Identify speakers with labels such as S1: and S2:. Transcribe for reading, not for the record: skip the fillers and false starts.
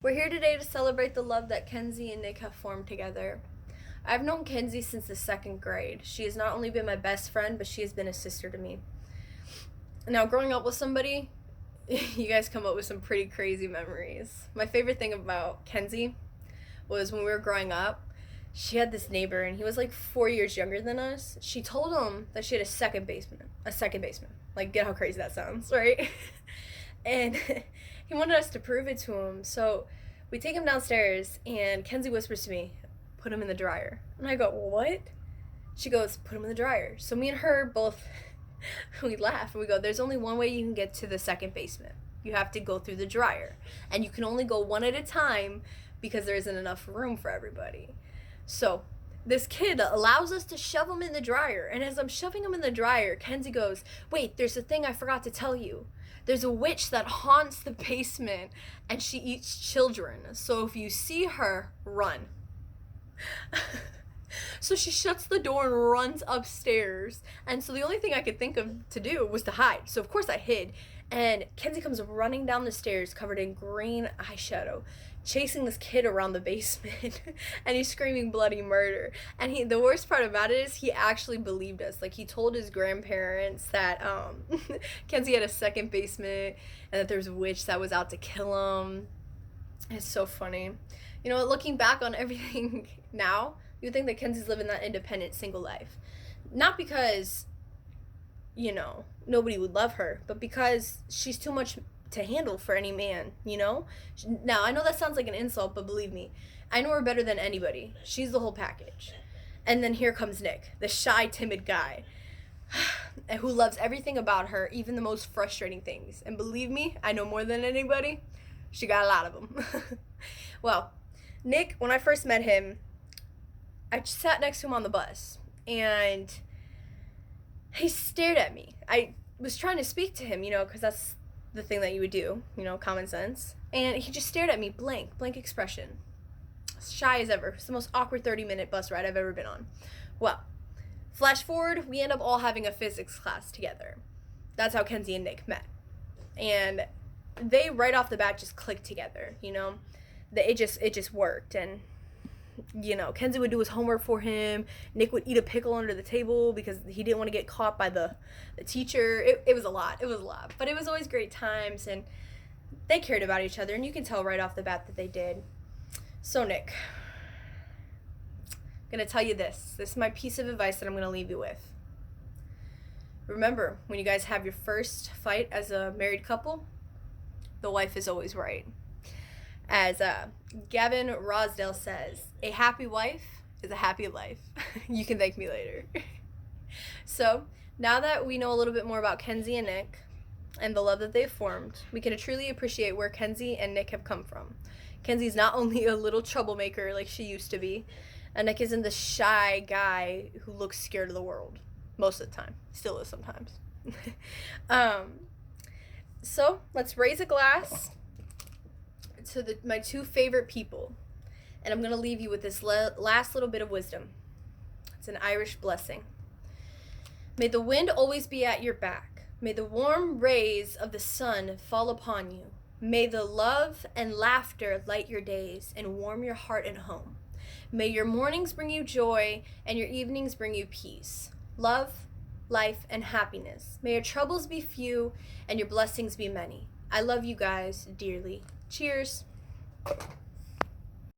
S1: We're here today to celebrate the love that Kenzie and Nick have formed together. I've known Kenzie since the second grade. She has not only been my best friend, but she has been a sister to me. Now, growing up with somebody, you guys come up with some pretty crazy memories. My favorite thing about Kenzie was when we were growing up, she had this neighbor, and he was like 4 years younger than us. She told him that she had a second baseman. A second baseman. Like, get how crazy that sounds, right? And he wanted us to prove it to him. So we take him downstairs, and Kenzie whispers to me, "Put him in the dryer." And I go, "What?" She goes, "Put him in the dryer." So me and her both, we laugh, and we go, "There's only one way you can get to the second basement. You have to go through the dryer. And you can only go one at a time because there isn't enough room for everybody." So this kid allows us to shove him in the dryer. And as I'm shoving him in the dryer, Kenzie goes, "Wait, there's a thing I forgot to tell you. There's a witch that haunts the basement, and she eats children. So if you see her, run." So she shuts the door and runs upstairs. And so the only thing I could think of to do was to hide. So of course I hid. And Kenzie comes running down the stairs covered in green eyeshadow, chasing this kid around the basement. And he's screaming bloody murder. And the worst part about it is he actually believed us. Like, he told his grandparents that Kenzie had a second basement and that there was a witch that was out to kill him. It's so funny. You know, looking back on everything now, you would think that Kenzie's living that independent single life. Not because, you know, nobody would love her, but because she's too much to handle for any man, you know? Now, I know that sounds like an insult, but believe me, I know her better than anybody. She's the whole package. And then here comes Nick, the shy, timid guy, who loves everything about her, even the most frustrating things. And believe me, I know more than anybody. She got a lot of them. Well, Nick, when I first met him, I sat next to him on the bus, and he stared at me. I was trying to speak to him, you know, because that's the thing that you would do, you know, common sense. And he just stared at me, blank expression. Shy as ever. It's the most awkward 30-minute bus ride I've ever been on. Well, flash forward, we end up all having a physics class together. That's how Kenzie and Nick met. And they, right off the bat, just clicked together, you know. It just worked. And you know, Kenzie would do his homework for him. Nick would eat a pickle under the table because he didn't want to get caught by the teacher. It was a lot. But it was always great times, and they cared about each other, and you can tell right off the bat that they did. So, Nick, I'm going to tell you this. This is my piece of advice that I'm going to leave you with. Remember, when you guys have your first fight as a married couple, the wife is always right. As Gavin Rosdale says, a happy wife is a happy life. You can thank me later. So, now that we know a little bit more about Kenzie and Nick and the love that they've formed, we can truly appreciate where Kenzie and Nick have come from. Kenzie's not only a little troublemaker like she used to be, and Nick isn't the shy guy who looks scared of the world most of the time. Still is sometimes. So, let's raise a glass to my two favorite people, and I'm going to leave you with this last little bit of wisdom. It's an Irish blessing. May the wind always be at your back. May the warm rays of the sun fall upon you. May the love and laughter light your days and warm your heart and home. May your mornings bring you joy and your evenings bring you peace, love, life, and happiness. May your troubles be few and your blessings be many. I love you guys dearly. Cheers.